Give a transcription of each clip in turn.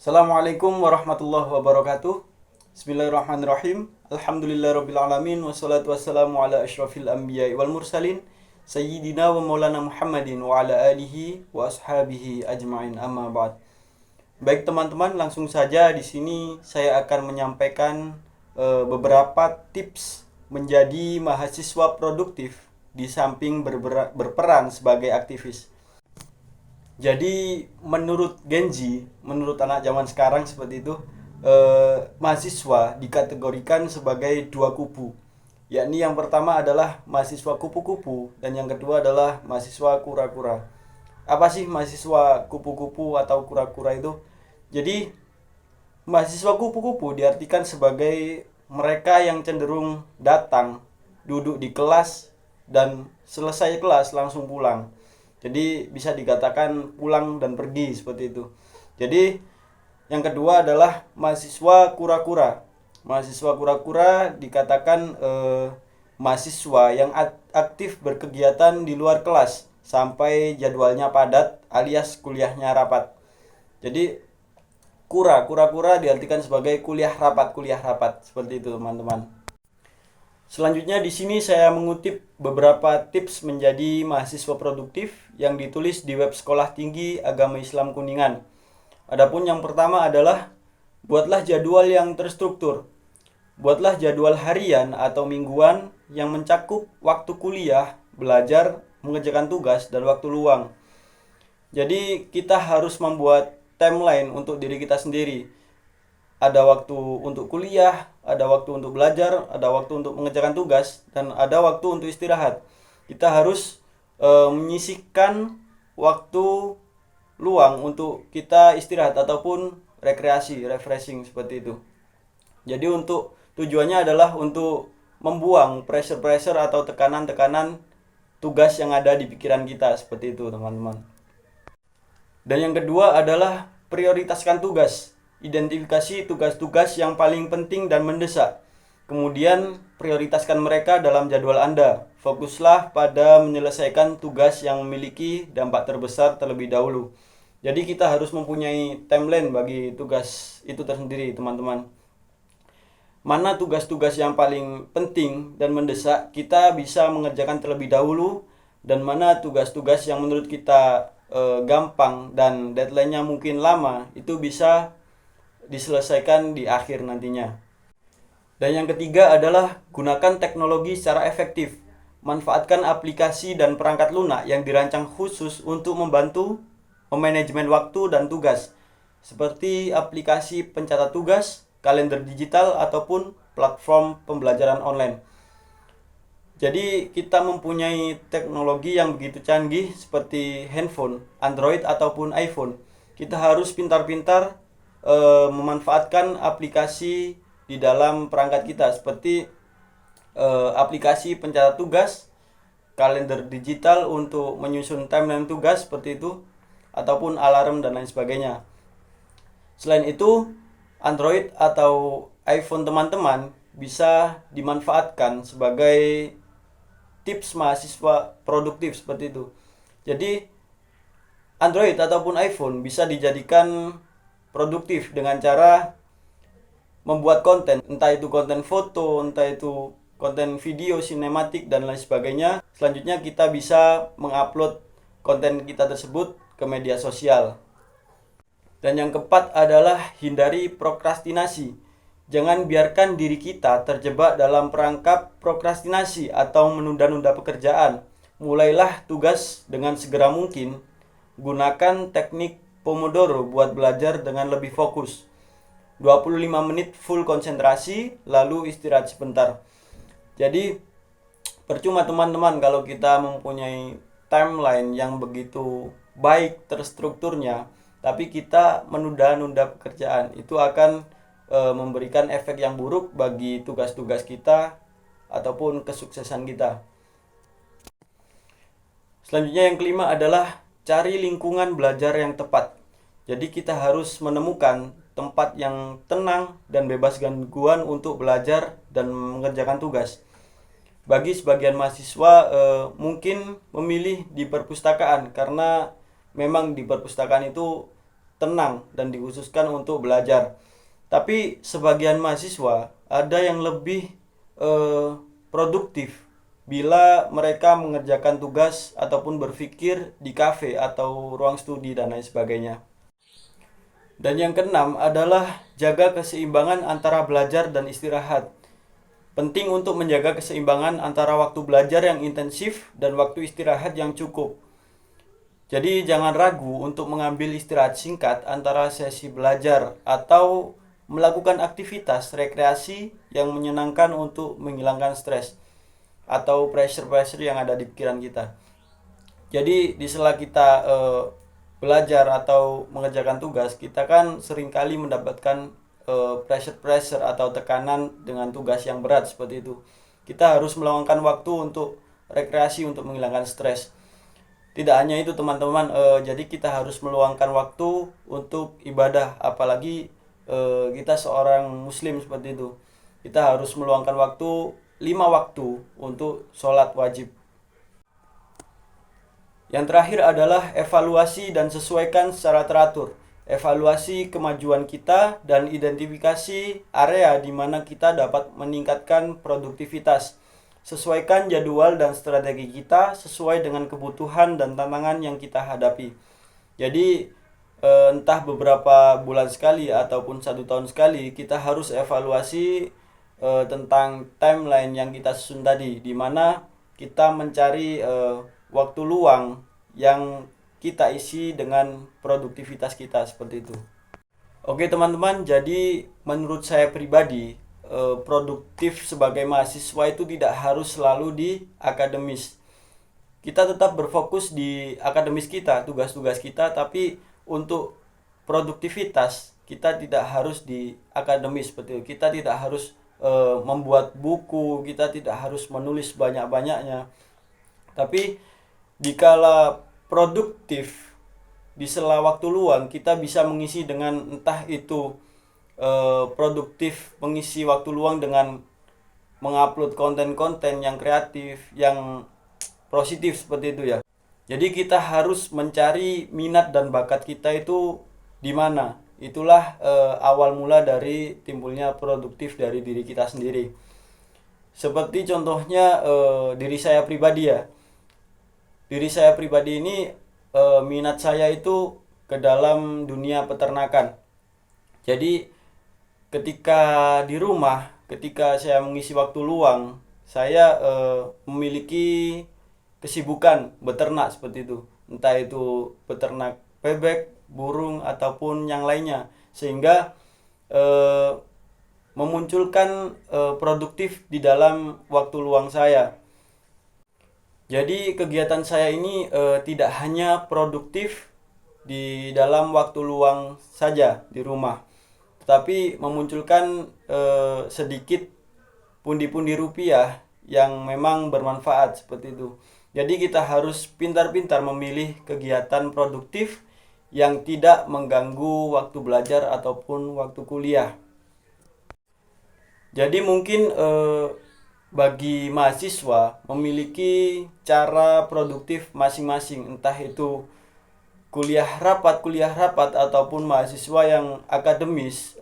Assalamualaikum warahmatullahi wabarakatuh. Bismillahirrahmanirrahim. Alhamdulillahirrabbilalamin. Wassalatu wassalamu ala ashrafil anbiya wal mursalin Sayyidina wa maulana Muhammadin wa ala alihi wa ashabihi ajma'in, amma ba'd. Baik teman-teman, langsung saja di sini saya akan menyampaikan beberapa tips menjadi mahasiswa produktif di samping berperan sebagai aktivis. Jadi menurut Genji, menurut anak zaman sekarang seperti itu, mahasiswa dikategorikan sebagai dua kubu. Yakni yang pertama adalah mahasiswa kupu-kupu dan yang kedua adalah mahasiswa kura-kura. Apa sih mahasiswa kupu-kupu atau kura-kura itu? Jadi mahasiswa kupu-kupu diartikan sebagai mereka yang cenderung datang, duduk di kelas, dan selesai kelas langsung pulang. Jadi bisa dikatakan pulang dan pergi seperti itu. Jadi yang kedua adalah mahasiswa kura-kura. Mahasiswa kura-kura dikatakan mahasiswa yang aktif berkegiatan di luar kelas sampai jadwalnya padat alias kuliahnya rapat. Jadi kura-kura diartikan sebagai kuliah rapat seperti itu teman-teman. Selanjutnya di sini saya mengutip beberapa tips menjadi mahasiswa produktif yang ditulis di web Sekolah Tinggi Agama Islam Kuningan. Adapun yang pertama adalah buatlah jadwal yang terstruktur. Buatlah jadwal harian atau mingguan yang mencakup waktu kuliah, belajar, mengerjakan tugas, dan waktu luang. Jadi kita harus membuat timeline untuk diri kita sendiri. Ada waktu untuk kuliah, ada waktu untuk belajar, ada waktu untuk mengerjakan tugas, dan ada waktu untuk istirahat. Kita harus menyisihkan waktu luang untuk kita istirahat ataupun rekreasi, refreshing seperti itu. Jadi untuk tujuannya adalah untuk membuang pressure-pressure atau tekanan-tekanan tugas yang ada di pikiran kita seperti itu teman-teman. Dan yang kedua adalah prioritaskan tugas. Identifikasi tugas-tugas yang paling penting dan mendesak. Kemudian prioritaskan mereka dalam jadwal Anda. Fokuslah pada menyelesaikan tugas yang memiliki dampak terbesar terlebih dahulu. Jadi kita harus mempunyai timeline bagi tugas itu tersendiri teman-teman. Mana tugas-tugas yang paling penting dan mendesak kita bisa mengerjakan terlebih dahulu, dan mana tugas-tugas yang menurut kita gampang dan deadline-nya mungkin lama itu bisa diselesaikan di akhir nantinya. Dan yang ketiga adalah gunakan teknologi secara efektif. Manfaatkan aplikasi dan perangkat lunak yang dirancang khusus untuk membantu memanajemen waktu dan tugas, seperti aplikasi pencatat tugas, kalender digital, ataupun platform pembelajaran online. Jadi kita mempunyai teknologi yang begitu canggih seperti handphone, Android ataupun iPhone. Kita harus pintar-pintar memanfaatkan aplikasi di dalam perangkat kita seperti aplikasi pencatat tugas, kalender digital untuk menyusun timeline tugas seperti itu, ataupun alarm dan lain sebagainya. Selain itu, Android atau iPhone teman-teman bisa dimanfaatkan sebagai tips mahasiswa produktif seperti itu. Jadi Android ataupun iPhone bisa dijadikan produktif dengan cara membuat konten, entah itu konten foto, entah itu konten video, sinematik, dan lain sebagainya. Selanjutnya kita bisa mengupload konten kita tersebut ke media sosial. Dan yang keempat adalah hindari prokrastinasi. Jangan biarkan diri kita terjebak dalam perangkap prokrastinasi atau menunda-nunda pekerjaan. Mulailah tugas dengan segera mungkin. Gunakan teknik Pomodoro buat belajar dengan lebih fokus. 25 menit full konsentrasi, lalu istirahat sebentar. Jadi percuma teman-teman kalau kita mempunyai timeline yang begitu baik terstrukturnya, tapi kita menunda-nunda pekerjaan. Itu akan memberikan efek yang buruk bagi tugas-tugas kita ataupun kesuksesan kita. Selanjutnya yang kelima adalah cari lingkungan belajar yang tepat. Jadi kita harus menemukan tempat yang tenang dan bebas gangguan untuk belajar dan mengerjakan tugas. Bagi sebagian mahasiswa mungkin memilih di perpustakaan karena memang di perpustakaan itu tenang dan dikhususkan untuk belajar. Tapi sebagian mahasiswa ada yang lebih produktif bila mereka mengerjakan tugas ataupun berpikir di kafe atau ruang studi dan lain sebagainya. Dan yang keenam adalah jaga keseimbangan antara belajar dan istirahat. Penting untuk menjaga keseimbangan antara waktu belajar yang intensif dan waktu istirahat yang cukup. Jadi jangan ragu untuk mengambil istirahat singkat antara sesi belajar atau melakukan aktivitas rekreasi yang menyenangkan untuk menghilangkan stres atau pressure-pressure yang ada di pikiran kita. Jadi di sela kita belajar atau mengerjakan tugas, kita kan seringkali mendapatkan pressure-pressure atau tekanan dengan tugas yang berat seperti itu. Kita harus meluangkan waktu untuk rekreasi untuk menghilangkan stres. Tidak hanya itu teman-teman, jadi kita harus meluangkan waktu untuk ibadah, apalagi kita seorang muslim seperti itu. Kita harus meluangkan waktu 5 waktu untuk sholat wajib. Yang terakhir adalah evaluasi dan sesuaikan secara teratur. Evaluasi kemajuan kita dan identifikasi area di mana kita dapat meningkatkan produktivitas. Sesuaikan jadwal dan strategi kita sesuai dengan kebutuhan dan tantangan yang kita hadapi. Jadi entah beberapa bulan sekali ataupun 1 tahun sekali, kita harus evaluasi tentang timeline yang kita susun tadi, di mana kita mencari waktu luang yang kita isi dengan produktivitas kita seperti itu. Oke teman-teman, jadi menurut saya pribadi produktif sebagai mahasiswa itu tidak harus selalu di akademis. Kita tetap berfokus di akademis kita, tugas-tugas kita, tapi untuk produktivitas kita tidak harus di akademis seperti itu. Kita tidak harus membuat buku, kita tidak harus menulis banyak-banyaknya. Tapi dikala produktif di sela waktu luang, kita bisa mengisi dengan entah itu produktif mengisi waktu luang dengan mengupload konten-konten yang kreatif, yang positif seperti itu ya. Jadi kita harus mencari minat dan bakat kita itu di mana. Itulah awal mula dari timbulnya produktif dari diri kita sendiri. Seperti contohnya diri saya pribadi ya. Diri saya pribadi ini minat saya itu ke dalam dunia peternakan. Jadi ketika di rumah, ketika saya mengisi waktu luang, saya memiliki kesibukan beternak seperti itu. Entah itu beternak bebek, burung, ataupun yang lainnya. Sehingga memunculkan produktif di dalam waktu luang saya. Jadi kegiatan saya ini tidak hanya produktif di dalam waktu luang saja di rumah, tetapi memunculkan sedikit pundi-pundi rupiah yang memang bermanfaat seperti itu. Jadi kita harus pintar-pintar memilih kegiatan produktif yang tidak mengganggu waktu belajar ataupun waktu kuliah. Jadi mungkin bagi mahasiswa memiliki cara produktif masing-masing, entah itu kuliah rapat ataupun mahasiswa yang akademis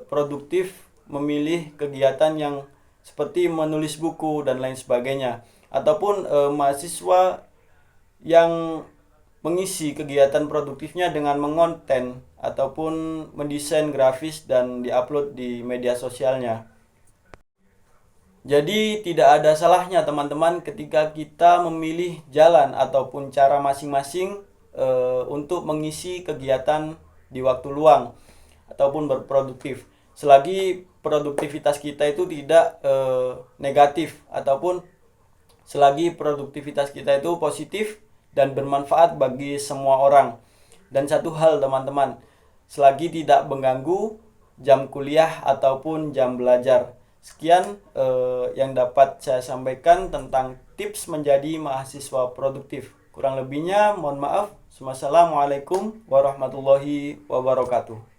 produktif memilih kegiatan yang seperti menulis buku dan lain sebagainya, ataupun mahasiswa yang mengisi kegiatan produktifnya dengan mengonten ataupun mendesain grafis dan diupload di media sosialnya. Jadi tidak ada salahnya teman-teman ketika kita memilih jalan ataupun cara masing-masing untuk mengisi kegiatan di waktu luang ataupun berproduktif, selagi produktivitas kita itu tidak negatif, ataupun selagi produktivitas kita itu positif dan bermanfaat bagi semua orang. Dan satu hal teman-teman, selagi tidak mengganggu jam kuliah ataupun jam belajar. Sekian yang dapat saya sampaikan tentang tips menjadi mahasiswa produktif. Kurang lebihnya mohon maaf. Wassalamualaikum warahmatullahi wabarakatuh.